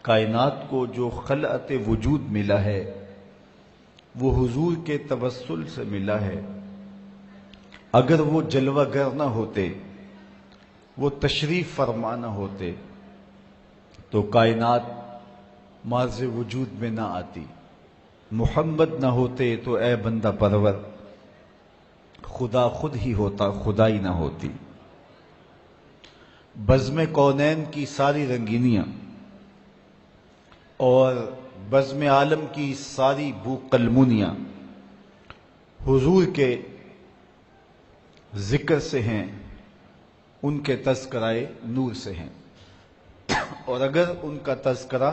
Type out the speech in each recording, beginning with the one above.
کائنات کو جو خلعت وجود ملا ہے وہ حضور کے توسل سے ملا ہے۔ اگر وہ جلوہ گر نہ ہوتے، وہ تشریف فرما نہ ہوتے تو کائنات مارز وجود میں نہ آتی۔ محمد نہ ہوتے تو اے بندہ پرور خدا خود ہی ہوتا، خدائی نہ ہوتی۔ بزم کونین کی ساری رنگینیاں اور بزم عالم کی ساری بو قلمونیاں حضور کے ذکر سے ہیں، ان کے تذکرائے نور سے ہیں۔ اور اگر ان کا تذکرہ،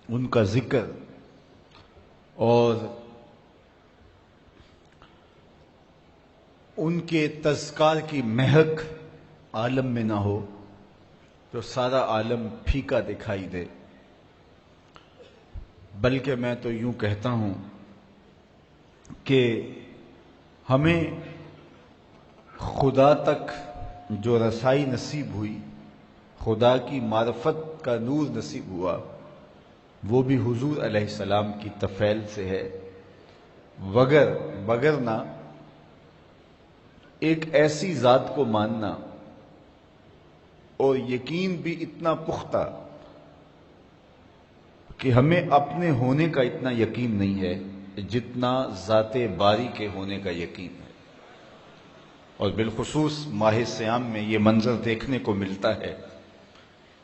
ان کا ذکر اور ان کے تذکار کی مہک عالم میں نہ ہو تو سارا عالم پھیکا دکھائی دے۔ بلکہ میں تو یوں کہتا ہوں کہ ہمیں خدا تک جو رسائی نصیب ہوئی، خدا کی معرفت کا نور نصیب ہوا، وہ بھی حضور علیہ السلام کی طفیل سے ہے۔ وگرنہ ایک ایسی ذات کو ماننا اور یقین بھی اتنا پختہ کہ ہمیں اپنے ہونے کا اتنا یقین نہیں ہے جتنا ذات باری کے ہونے کا یقین ہے۔ اور بالخصوص ماہ صیام میں یہ منظر دیکھنے کو ملتا ہے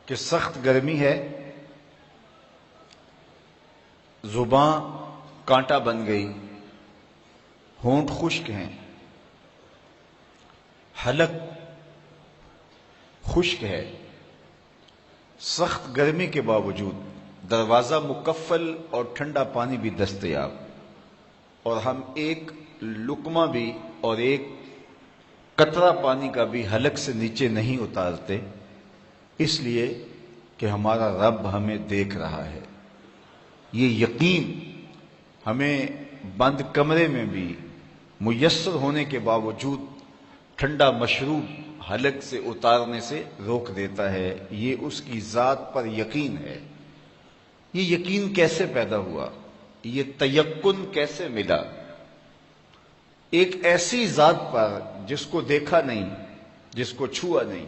کہ سخت گرمی ہے، زباں کانٹا بن گئی، ہونٹ خشک ہیں، حلق خشک ہے۔ سخت گرمی کے باوجود دروازہ مکفل اور ٹھنڈا پانی بھی دستیاب، اور ہم ایک لقمہ بھی اور ایک قطرہ پانی کا بھی حلق سے نیچے نہیں اتارتے، اس لیے کہ ہمارا رب ہمیں دیکھ رہا ہے۔ یہ یقین ہمیں بند کمرے میں بھی میسر ہونے کے باوجود ٹھنڈا مشروب حلق سے اتارنے سے روک دیتا ہے۔ یہ اس کی ذات پر یقین ہے۔ یہ یقین کیسے پیدا ہوا؟ یہ تیقن کیسے ملا؟ ایک ایسی ذات پر جس کو دیکھا نہیں، جس کو چھوا نہیں،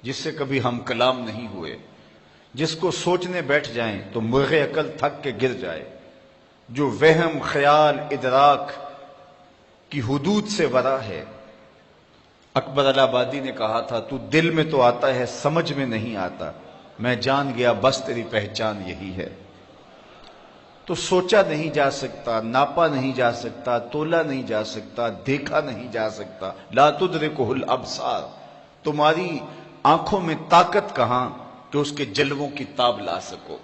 جس سے کبھی ہم کلام نہیں ہوئے، جس کو سوچنے بیٹھ جائیں تو مرغ عقل تھک کے گر جائے، جو وہم، خیال، ادراک کی حدود سے ورا ہے۔ اکبر الہ آبادی نے کہا تھا، تو دل میں تو آتا ہے سمجھ میں نہیں آتا، میں جان گیا بس تیری پہچان یہی ہے۔ تو سوچا نہیں جا سکتا، ناپا نہیں جا سکتا، تولا نہیں جا سکتا، دیکھا نہیں جا سکتا۔ لا تدرکہ الابصار، تمہاری آنکھوں میں طاقت کہاں کہ اس کے جلووں کی تاب لا سکو۔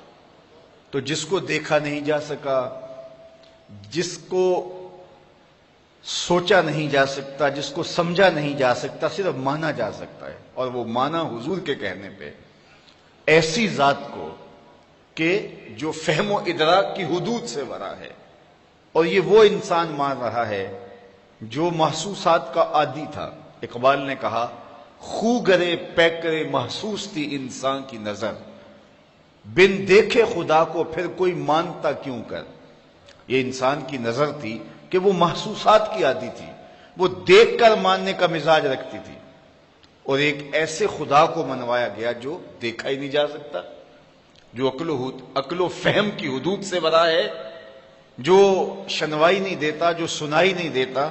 تو جس کو دیکھا نہیں جا سکا، جس کو سوچا نہیں جا سکتا، جس کو سمجھا نہیں جا سکتا، صرف مانا جا سکتا ہے، اور وہ مانا حضور کے کہنے پہ۔ ایسی ذات کو کہ جو فہم و ادراک کی حدود سے ورا ہے، اور یہ وہ انسان مان رہا ہے جو محسوسات کا عادی تھا۔ اقبال نے کہا، خو گرے پیکرے محسوس تھی انسان کی نظر، بن دیکھے خدا کو پھر کوئی مانتا کیوں کر۔ یہ انسان کی نظر تھی کہ وہ محسوسات کی عادی تھی، وہ دیکھ کر ماننے کا مزاج رکھتی تھی، اور ایک ایسے خدا کو منوایا گیا جو دیکھا ہی نہیں جا سکتا، جو عقل و فہم کی حدود سے ورا ہے، جو شنوائی نہیں دیتا، جو سنائی نہیں دیتا،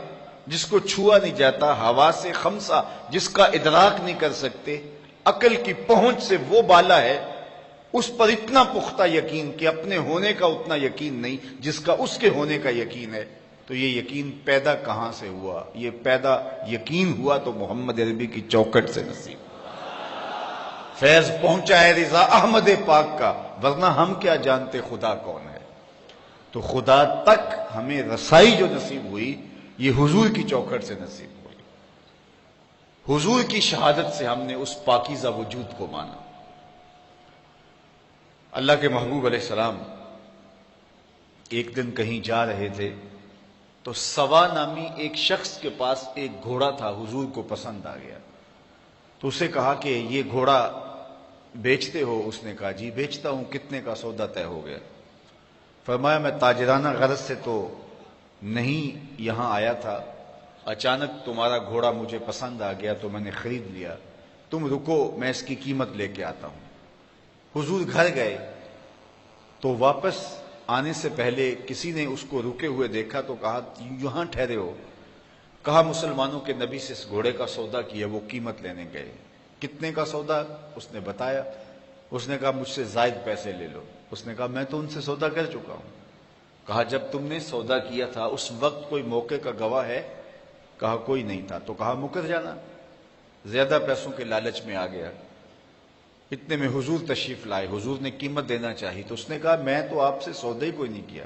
جس کو چھوا نہیں جاتا، حواس خمسہ جس کا ادراک نہیں کر سکتے، عقل کی پہنچ سے وہ بالا ہے، اس پر اتنا پختہ یقین کہ اپنے ہونے کا اتنا یقین نہیں جس کا اس کے ہونے کا یقین ہے۔ تو یہ یقین پیدا کہاں سے ہوا؟ یہ پیدا یقین ہوا تو محمد عربی کی چوکھٹ سے نصیب۔ فیض پہنچا ہے رضا احمد پاک کا، ورنہ ہم کیا جانتے خدا کون ہے۔ تو خدا تک ہمیں رسائی جو نصیب ہوئی، یہ حضور کی چوکھٹ سے نصیب ہوئی۔ حضور کی شہادت سے ہم نے اس پاکیزہ وجود کو مانا۔ اللہ کے محبوب علیہ السلام ایک دن کہیں جا رہے تھے تو سوا نامی ایک شخص کے پاس ایک گھوڑا تھا، حضور کو پسند آ گیا، تو اسے کہا کہ یہ گھوڑا بیچتے ہو؟ اس نے کہا جی بیچتا ہوں. کتنے کا سودا طے ہو گیا؟ فرمایا میں تاجرانہ غرض سے تو نہیں یہاں آیا تھا، اچانک تمہارا گھوڑا مجھے پسند آ گیا تو میں نے خرید لیا، تم رکو میں اس کی قیمت لے کے آتا ہوں. حضور گھر گئے تو واپس آنے سے پہلے کسی نے اس کو رکے ہوئے دیکھا تو کہا یہاں ٹھہرے ہو؟ کہا مسلمانوں کے نبی سے اس گھوڑے کا سودا کیا، وہ قیمت لینے گئے. کتنے کا سودا؟ اس نے بتایا. اس نے کہا مجھ سے زائد پیسے لے لو. اس نے کہا میں تو ان سے سودا کر چکا ہوں. کہا جب تم نے سودا کیا تھا اس وقت کوئی موقع کا گواہ ہے؟ کہا کوئی نہیں تھا. تو کہا مکر جانا. زیادہ پیسوں کے لالچ میں آ گیا. اتنے میں حضور تشریف لائے. حضور نے قیمت دینا چاہی تو اس نے کہا میں تو آپ سے سودا ہی کوئی نہیں کیا.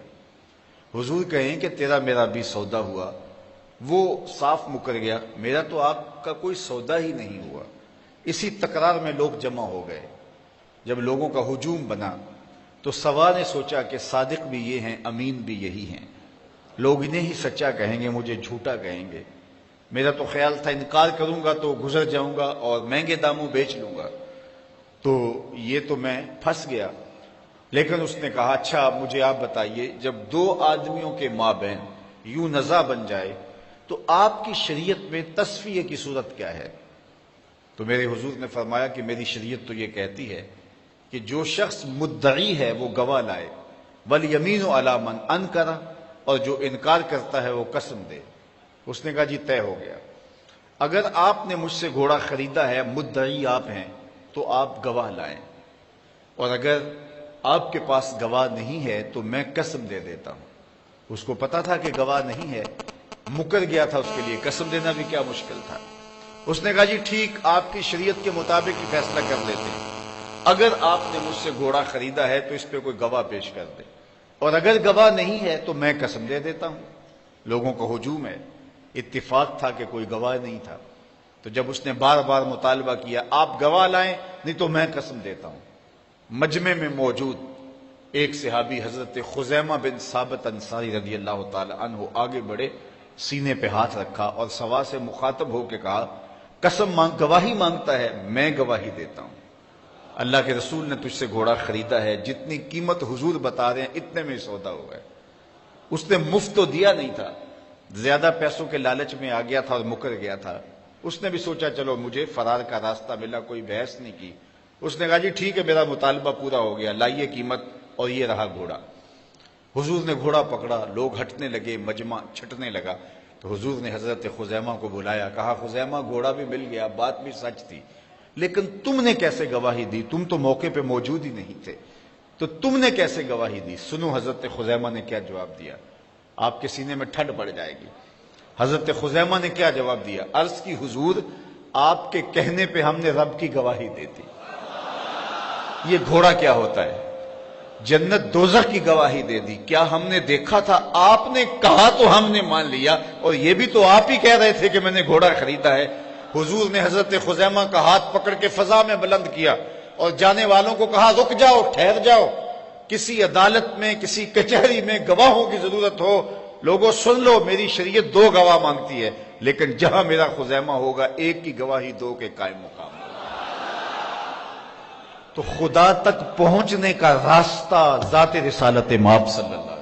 حضور کہیں کہ تیرا میرا بھی سودا ہوا، وہ صاف مکر گیا، میرا تو آپ کا کوئی سودا ہی نہیں ہوا. اسی تکرار میں لوگ جمع ہو گئے. جب لوگوں کا ہجوم بنا تو سوا نے سوچا کہ صادق بھی یہ ہیں، امین بھی یہی ہیں، لوگ انہیں ہی سچا کہیں گے، مجھے جھوٹا کہیں گے. میرا تو خیال تھا انکار کروں گا تو گزر جاؤں گا اور مہنگے داموں بیچ لوں گا، تو یہ تو میں پھنس گیا. لیکن اس نے کہا اچھا مجھے آپ بتائیے، جب دو آدمیوں کے مابین یوں نزاع بن جائے تو آپ کی شریعت میں تصفیہ کی صورت کیا ہے؟ تو میرے حضور نے فرمایا کہ میری شریعت تو یہ کہتی ہے کہ جو شخص مدعی ہے وہ گواہ لائے، والیمین علی من انکر، اور جو انکار کرتا ہے وہ قسم دے. اس نے کہا جی طے ہو گیا. اگر آپ نے مجھ سے گھوڑا خریدا ہے، مدعی آپ ہیں، تو آپ گواہ لائیں، اور اگر آپ کے پاس گواہ نہیں ہے تو میں قسم دے دیتا ہوں. اس کو پتا تھا کہ گواہ نہیں ہے، مکر گیا تھا، اس کے لیے قسم دینا بھی کیا مشکل تھا. اس نے کہا جی ٹھیک، آپ کی شریعت کے مطابق ہی فیصلہ کر لیتے ہیں. اگر آپ نے مجھ سے گھوڑا خریدا ہے تو اس پہ کوئی گواہ پیش کر دے، اور اگر گواہ نہیں ہے تو میں قسم دے دیتا ہوں. لوگوں کا ہجوم ہے. اتفاق تھا کہ کوئی گواہ نہیں تھا. تو جب اس نے بار بار مطالبہ کیا آپ گواہ لائیں نہیں تو میں قسم دیتا ہوں. مجمع میں موجود ایک صحابی حضرت خزیمہ بن ثابت انصاری رضی اللہ تعالی عنہ آگے بڑھے، سینے پہ ہاتھ رکھا اور سوا سے مخاطب ہو کے کہا قسم گواہی مانگتا ہے، میں گواہی دیتا ہوں. اللہ کے رسول نے تجھ سے گھوڑا خریدا ہے، جتنی قیمت حضور بتا رہے ہیں اتنے میں سودا ہوا ہے. اس نے مفت تو دیا نہیں تھا، زیادہ پیسوں کے لالچ میں آ گیا تھا اور مکر گیا تھا. اس نے بھی سوچا چلو مجھے فرار کا راستہ ملا، کوئی بحث نہیں کی. اس نے کہا جی ٹھیک ہے میرا مطالبہ پورا ہو گیا، لائیے قیمت، اور یہ رہا گھوڑا. حضور نے گھوڑا پکڑا، لوگ ہٹنے لگے، مجمع چھٹنے لگا. تو حضور نے حضرت خزیمہ کو بلایا، کہا خزیمہ گھوڑا بھی مل گیا، بات بھی سچ تھی، لیکن تم نے کیسے گواہی دی؟ تم تو موقع پہ موجود ہی نہیں تھے، تو تم نے کیسے گواہی دی؟ سنو حضرت خزیمہ نے کیا جواب دیا، آپ کے سینے میں ٹھنڈ پڑ جائے گی. حضرت خزیمہ نے کیا جواب دیا؟ عرض کی حضور آپ کے کہنے پہ ہم نے رب کی گواہی دی تھی. یہ گھوڑا کیا ہوتا ہے؟ جنت دوزخ کی گواہی دے دی. کیا ہم نے دیکھا تھا؟ آپ نے کہا تو ہم نے مان لیا، اور یہ بھی تو آپ ہی کہہ رہے تھے کہ میں نے گھوڑا خریدا ہے. حضور نے حضرت خزیمہ کا ہاتھ پکڑ کے فضا میں بلند کیا اور جانے والوں کو کہا رک جاؤ، ٹھہر جاؤ. کسی عدالت میں، کسی کچہری میں گواہوں کی ضرورت ہو، لوگوں سن لو، میری شریعت دو گواہ مانگتی ہے، لیکن جہاں میرا خزیمہ ہوگا ایک کی گواہی دو کے قائم مقام. تو خدا تک پہنچنے کا راستہ ذات رسالت مآب صلی اللہ